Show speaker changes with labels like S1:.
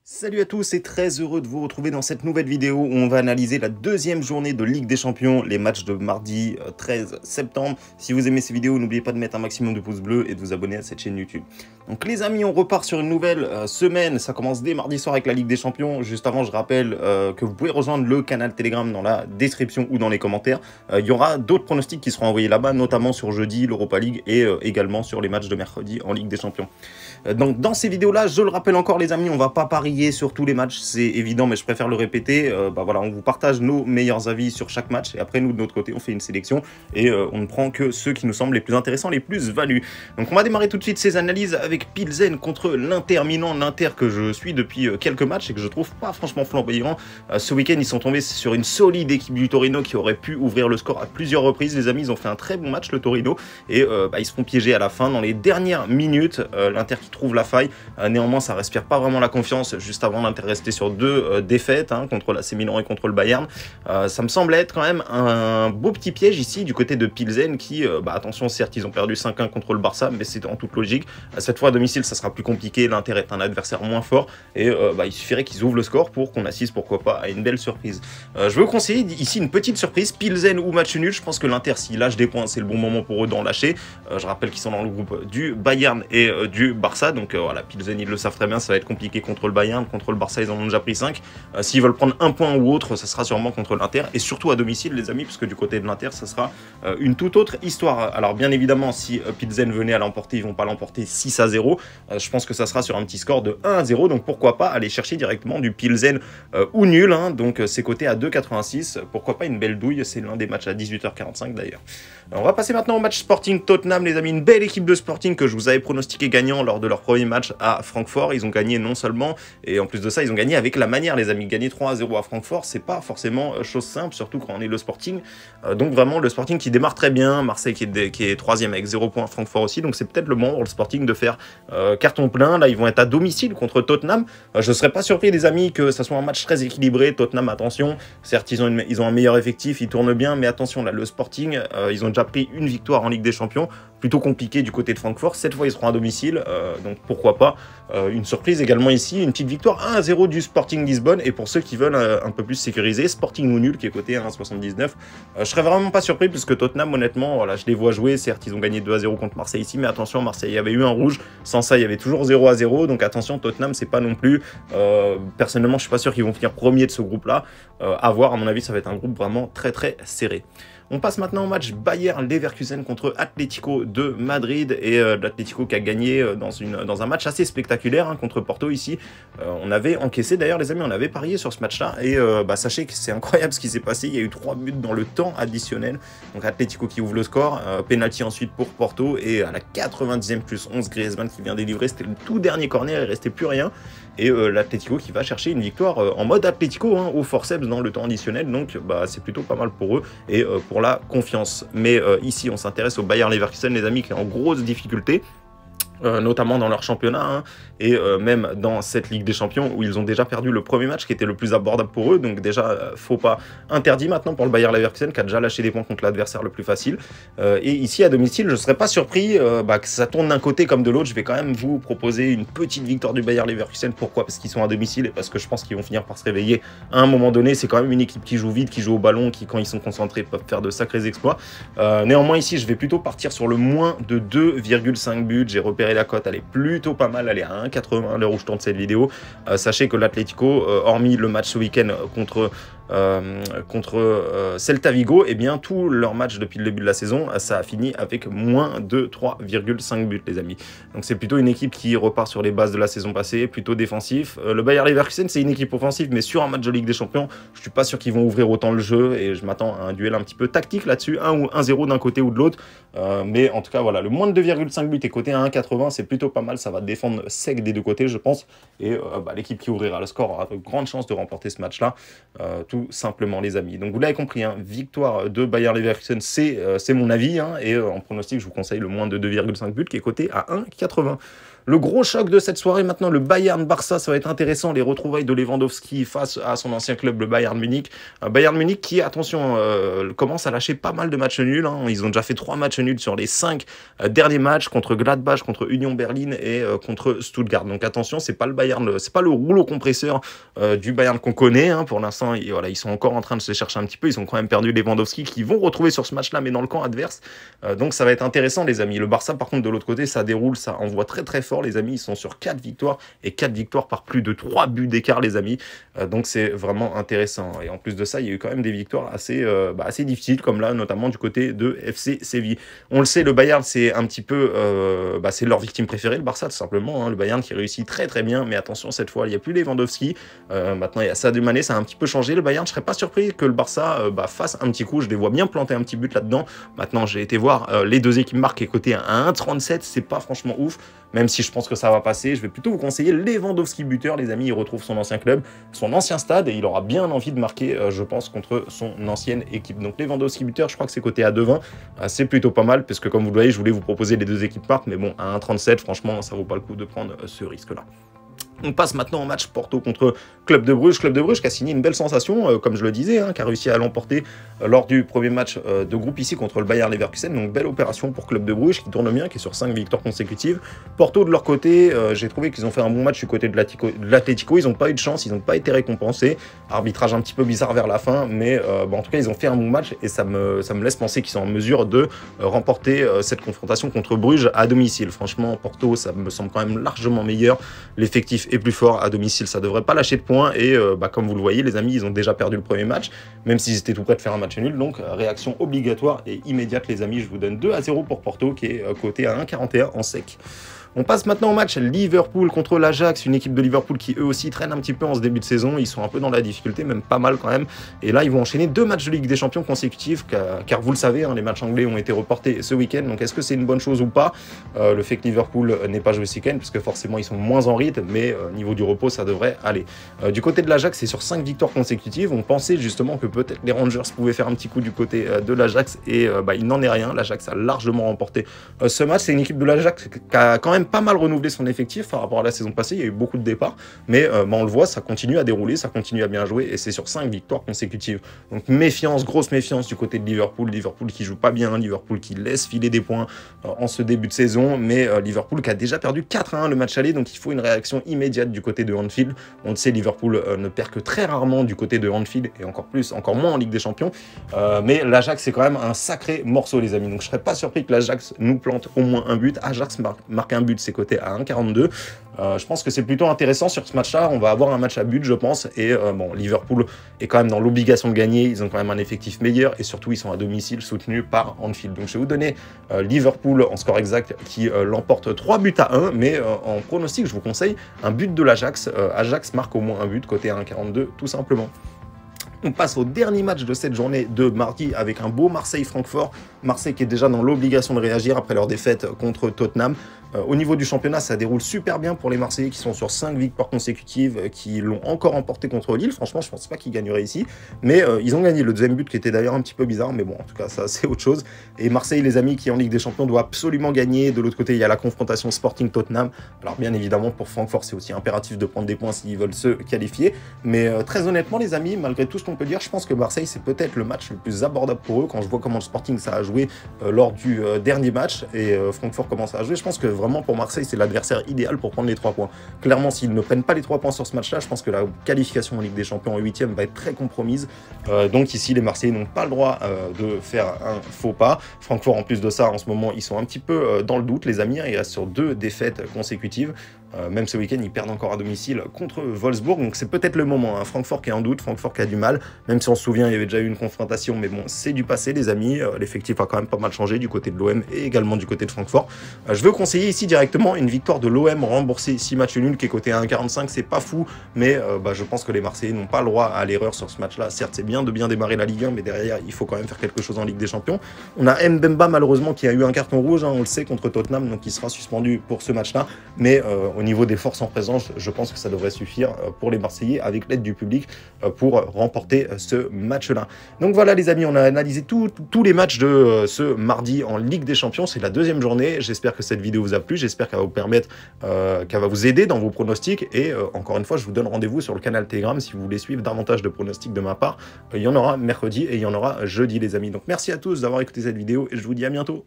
S1: Salut à tous et très heureux de vous retrouver dans cette nouvelle vidéo où on va analyser la deuxième journée de Ligue des Champions, les matchs de mardi 13 septembre. Si vous aimez ces vidéos, n'oubliez pas de mettre un maximum de pouces bleus et de vous abonner à cette chaîne YouTube. Donc les amis, on repart sur une nouvelle semaine, ça commence dès mardi soir avec la Ligue des Champions. Juste avant, je rappelle que vous pouvez rejoindre le canal Telegram dans la description ou dans les commentaires. Il y aura d'autres pronostics qui seront envoyés là-bas, notamment sur jeudi, l'Europa League et également sur les matchs de mercredi en Ligue des Champions. Donc dans ces vidéos-là, je le rappelle encore les amis, on va pas parier sur tous les matchs, c'est évident, mais je préfère le répéter. Voilà, on vous partage nos meilleurs avis sur chaque match et après nous de notre côté, on fait une sélection et on ne prend que ceux qui nous semblent les plus intéressants, les plus valus. Donc on va démarrer tout de suite ces analyses avec Pilsen contre l'Inter Milan, l'Inter que je suis depuis quelques matchs et que je trouve pas franchement flamboyant. Ce week-end, ils sont tombés sur une solide équipe du Torino qui aurait pu ouvrir le score à plusieurs reprises. Les amis, ils ont fait un très bon match, le Torino, et ils se font piéger à la fin dans les dernières minutes. L'Inter qui trouve la faille. Néanmoins, ça respire pas vraiment la confiance. Juste avant, l'Inter restait sur deux défaites contre l'AC Milan et contre le Bayern. Ça me semble être quand même un beau petit piège ici du côté de Pilsen qui, attention, certes, ils ont perdu 5-1 contre le Barça, mais c'est en toute logique. Cette fois, à domicile, ça sera plus compliqué. L'Inter est un adversaire moins fort et il suffirait qu'ils ouvrent le score pour qu'on assiste, pourquoi pas, à une belle surprise. Je veux conseiller ici une petite surprise, Pilsen ou match nul. Je pense que l'Inter, s'il lâche des points, c'est le bon moment pour eux d'en lâcher. Je rappelle qu'ils sont dans le groupe du Bayern et du Barça, donc voilà, Pilsen, ils le savent très bien, ça va être compliqué contre le Bayern, contre le Barça, ils en ont déjà pris 5. S'ils veulent prendre un point ou autre, ça sera sûrement contre l'Inter, et surtout à domicile, les amis, parce que du côté de l'Inter, ça sera une toute autre histoire. Alors bien évidemment, si Pilsen venait à l'emporter, ils vont pas l'emporter 6-0. Je pense que ça sera sur un petit score de 1-0, donc pourquoi pas aller chercher directement du Pilsen ou nul, donc c'est coté à 2,86. Pourquoi pas une belle douille, c'est l'un des matchs à 18h45 d'ailleurs. On va passer maintenant au match Sporting Tottenham, les amis, une belle équipe de Sporting que je vous avais pronostiqué gagnant lors de leur premier match à Francfort. Ils ont gagné non seulement, et en plus de ça, ils ont gagné avec la manière, les amis. Gagner 3-0 à Francfort, c'est pas forcément chose simple, surtout quand on est le Sporting. Donc vraiment, le Sporting qui démarre très bien, Marseille qui est troisième avec 0 points, Francfort aussi, donc c'est peut-être le moment pour le Sporting de faire carton plein. Là, ils vont être à domicile contre Tottenham. Je serais pas surpris, les amis, que ça soit un match très équilibré. Tottenham, attention, certes, ils ont un meilleur effectif, ils tournent bien, mais attention, là, le Sporting, ils ont déjà pris une victoire en Ligue des Champions, plutôt compliqué du côté de Francfort. Cette fois, ils seront à domicile, donc pourquoi pas une surprise également ici, une petite victoire 1-0 du Sporting Lisbonne. Et pour ceux qui veulent un peu plus sécuriser, Sporting ou nul qui est coté à 1,79. Je serais vraiment pas surpris puisque Tottenham, honnêtement, voilà, je les vois jouer. Certes, ils ont gagné 2-0 contre Marseille ici, mais attention, Marseille, il y avait eu un rouge. Sans ça, il y avait toujours 0-0. Donc attention, Tottenham, c'est pas non plus. Personnellement, je suis pas sûr qu'ils vont finir premier de ce groupe-là. À voir, à mon avis, ça va être un groupe vraiment très très serré. On passe maintenant au match Bayer-Leverkusen contre Atlético de Madrid, et l'Atlético qui a gagné dans un match assez spectaculaire contre Porto ici. On avait encaissé d'ailleurs, les amis, on avait parié sur ce match-là, et sachez que c'est incroyable ce qui s'est passé. Il y a eu 3 buts dans le temps additionnel. Donc Atlético qui ouvre le score, penalty ensuite pour Porto, et à la 90e plus 11, Griezmann qui vient délivrer, c'était le tout dernier corner, il restait plus rien. Et l'Atlético qui va chercher une victoire en mode Atlético, au forceps dans le temps additionnel, donc c'est plutôt pas mal pour eux et pour la confiance. Mais ici, on s'intéresse au Bayer Leverkusen, les amis, qui est en grosse difficulté. Notamment dans leur championnat et même dans cette Ligue des Champions où ils ont déjà perdu le premier match qui était le plus abordable pour eux. Donc déjà, faut pas interdit maintenant pour le Bayer Leverkusen qui a déjà lâché des points contre l'adversaire le plus facile. Et ici à domicile, je ne serais pas surpris que ça tourne d'un côté comme de l'autre. Je vais quand même vous proposer une petite victoire du Bayer Leverkusen. Pourquoi? Parce qu'ils sont à domicile et parce que je pense qu'ils vont finir par se réveiller à un moment donné. C'est quand même une équipe qui joue vite, qui joue au ballon, qui quand ils sont concentrés peuvent faire de sacrés exploits. Néanmoins ici, je vais plutôt partir sur le moins de 2,5 buts. J'ai repéré la cote, elle est plutôt pas mal, elle est à 1,80 à l'heure où je tourne cette vidéo. Sachez que l'Atlético, hormis le match ce week-end contre Celta Vigo, et bien tous leurs matchs depuis le début de la saison, ça a fini avec moins de 3,5 buts, les amis. Donc c'est plutôt une équipe qui repart sur les bases de la saison passée, plutôt défensif. Le Bayer Leverkusen, c'est une équipe offensive, mais sur un match de Ligue des Champions, je suis pas sûr qu'ils vont ouvrir autant le jeu, et je m'attends à un duel un petit peu tactique là-dessus, 1 ou 1-0 d'un côté ou de l'autre. Mais en tout cas, voilà, le moins de 2,5 buts est coté à 1,80, c'est plutôt pas mal, ça va défendre sec des deux côtés, je pense. Et l'équipe qui ouvrira le score aura de grandes chances de remporter ce match-là, tout simplement, les amis. Donc vous l'avez compris, victoire de Bayer Leverkusen, c'est mon avis, et en pronostic, je vous conseille le moins de 2,5 buts qui est coté à 1,80. Le gros choc de cette soirée maintenant, le Bayern-Barça, ça va être intéressant, les retrouvailles de Lewandowski face à son ancien club, le Bayern Munich. Bayern Munich qui, attention, commence à lâcher pas mal de matchs nuls. Hein. Ils ont déjà fait 3 matchs nuls sur les 5 derniers matchs contre Gladbach, contre Union Berlin et contre Stuttgart. Donc attention, c'est pas le Bayern, c'est pas le rouleau compresseur du Bayern qu'on connaît. Hein. Pour l'instant, voilà, ils sont encore en train de se chercher un petit peu. Ils ont quand même perdu Lewandowski qui vont retrouver sur ce match-là, mais dans le camp adverse. Donc ça va être intéressant, les amis. Le Barça, par contre, de l'autre côté, ça déroule, ça envoie très très fort, les amis. Ils sont sur 4 victoires et 4 victoires par plus de 3 buts d'écart, les amis. Donc c'est vraiment intéressant. Et en plus de ça, il y a eu quand même des victoires assez difficiles, comme là, notamment du côté de FC Séville. On le sait, le Bayern, c'est un petit peu, c'est leur victime préférée, le Barça, tout simplement. Hein. Le Bayern qui réussit très très bien, mais attention, cette fois, il n'y a plus Lewandowski. Maintenant, il y a Sadio Mané, ça a un petit peu changé. Le Bayern, je ne serais pas surpris que le Barça fasse un petit coup. Je les vois bien planter un petit but là-dedans. Maintenant, j'ai été voir les deux équipes marquées côté à 1,37. C'est pas franchement ouf, même si je pense que ça va passer. Je vais plutôt vous conseiller Lewandowski buteur, les amis. Il retrouve son ancien club, son ancien stade, et il aura bien envie de marquer, je pense, contre son ancienne équipe. Donc Lewandowski buteur, je crois que c'est côté à 2,20. C'est plutôt pas mal, parce que comme vous le voyez, je voulais vous proposer les deux équipes marques, mais bon, à 1,37, franchement, ça vaut pas le coup de prendre ce risque-là. On passe maintenant au match Porto contre Club de Bruges. Club de Bruges qui a signé une belle sensation, comme je le disais, hein, qui a réussi à l'emporter lors du premier match de groupe ici contre le Bayer Leverkusen. Donc belle opération pour Club de Bruges qui tourne bien, qui est sur 5 victoires consécutives. Porto de leur côté, j'ai trouvé qu'ils ont fait un bon match du côté de l'Atlético. Ils n'ont pas eu de chance, ils n'ont pas été récompensés. Arbitrage un petit peu bizarre vers la fin, mais en tout cas ils ont fait un bon match et ça me laisse penser qu'ils sont en mesure de remporter cette confrontation contre Bruges à domicile. Franchement, Porto, ça me semble quand même largement meilleur. L'effectif est plus fort à domicile, ça devrait pas lâcher de points et comme vous le voyez, les amis, ils ont déjà perdu le premier match, même s'ils étaient tout près de faire un match nul. Donc réaction obligatoire et immédiate, les amis. Je vous donne 2-0 pour Porto qui est coté à 1,41 en sec. On passe maintenant au match Liverpool contre l'Ajax, une équipe de Liverpool qui eux aussi traîne un petit peu en ce début de saison. Ils sont un peu dans la difficulté, même pas mal quand même. Et là, ils vont enchaîner 2 matchs de Ligue des Champions consécutifs, car vous le savez, hein, les matchs anglais ont été reportés ce week-end. Donc est-ce que c'est une bonne chose ou pas, le fait que Liverpool n'ait pas joué ce week-end, parce que forcément ils sont moins en rythme, mais niveau du repos, ça devrait aller. Du côté de l'Ajax, c'est sur 5 victoires consécutives. On pensait justement que peut-être les Rangers pouvaient faire un petit coup du côté de l'Ajax, et il n'en est rien. L'Ajax a largement remporté ce match. C'est une équipe de l'Ajax qui a quand même pas mal renouvelé son effectif par rapport à la saison passée. Il y a eu beaucoup de départs, mais on le voit, ça continue à dérouler, ça continue à bien jouer, et c'est sur 5 victoires consécutives. Donc méfiance, grosse méfiance du côté de Liverpool. Liverpool qui joue pas bien, Liverpool qui laisse filer des points en ce début de saison, mais Liverpool qui a déjà perdu 4-1 le match aller, donc il faut une réaction immédiate du côté de Anfield. On le sait, Liverpool ne perd que très rarement du côté de Anfield, et encore moins en Ligue des Champions, mais l'Ajax c'est quand même un sacré morceau, les amis. Donc je serais pas surpris que l'Ajax nous plante au moins un but. Ajax marque un but, c'est coté à 1,42. Je pense que c'est plutôt intéressant sur ce match-là. On va avoir un match à but, je pense. Et Liverpool est quand même dans l'obligation de gagner. Ils ont quand même un effectif meilleur. Et surtout, ils sont à domicile, soutenus par Anfield. Donc, je vais vous donner Liverpool en score exact qui l'emporte 3-1. Mais en pronostic, je vous conseille un but de l'Ajax. Ajax marque au moins un but, côté à 1,42, tout simplement. On passe au dernier match de cette journée de mardi avec un beau Marseille-Francfort. Marseille qui est déjà dans l'obligation de réagir après leur défaite contre Tottenham. Au niveau du championnat, ça déroule super bien pour les Marseillais qui sont sur 5 victoires consécutives, qui l'ont encore emporté contre Lille. Franchement, je ne pense pas qu'ils gagneraient ici. Mais ils ont gagné le deuxième but qui était d'ailleurs un petit peu bizarre. Mais bon, en tout cas, ça c'est autre chose. Et Marseille, les amis, qui en Ligue des Champions, doit absolument gagner. De l'autre côté, il y a la confrontation Sporting-Tottenham. Alors bien évidemment, pour Francfort, c'est aussi impératif de prendre des points s'ils veulent se qualifier. Mais très honnêtement, les amis, malgré tout ce qu'on peut dire, je pense que Marseille, c'est peut-être le match le plus abordable pour eux. Quand je vois comment le Sporting ça a joué lors du dernier match et Francfort comment ça a joué, je pense que vraiment pour Marseille, c'est l'adversaire idéal pour prendre les 3 points. Clairement, s'ils ne prennent pas les 3 points sur ce match-là, je pense que la qualification en Ligue des Champions en 8e va être très compromise. Donc ici, les Marseillais n'ont pas le droit de faire un faux pas. Francfort, en plus de ça, en ce moment, ils sont un petit peu dans le doute, les amis. Ils restent sur 2 défaites consécutives. Même ce week-end, ils perdent encore à domicile contre Wolfsburg. Donc c'est peut-être le moment. Francfort qui est en doute, Francfort qui a du mal. Même si on se souvient, il y avait déjà eu une confrontation. Mais bon, c'est du passé, les amis. L'effectif a quand même pas mal changé du côté de l'OM et également du côté de Francfort. Je veux conseiller ici directement une victoire de l'OM remboursée 6 matchs nuls qui est coté à 1,45. C'est pas fou, mais je pense que les Marseillais n'ont pas le droit à l'erreur sur ce match-là. Certes, c'est bien de bien démarrer la Ligue 1, mais derrière, il faut quand même faire quelque chose en Ligue des Champions. On a Mbemba, malheureusement, qui a eu un carton rouge, on le sait, contre Tottenham, donc il sera suspendu pour ce match-là. Mais au niveau des forces en présence, je pense que ça devrait suffire pour les Marseillais, avec l'aide du public, pour remporter ce match-là. Donc voilà les amis, on a analysé tous les matchs de ce mardi en Ligue des Champions. C'est la deuxième journée. J'espère que cette vidéo vous a plu. J'espère qu'elle va vous permettre, qu'elle va vous aider dans vos pronostics. Et encore une fois, je vous donne rendez-vous sur le canal Telegram si vous voulez suivre davantage de pronostics de ma part. Il y en aura mercredi et il y en aura jeudi les amis. Donc merci à tous d'avoir écouté cette vidéo et je vous dis à bientôt.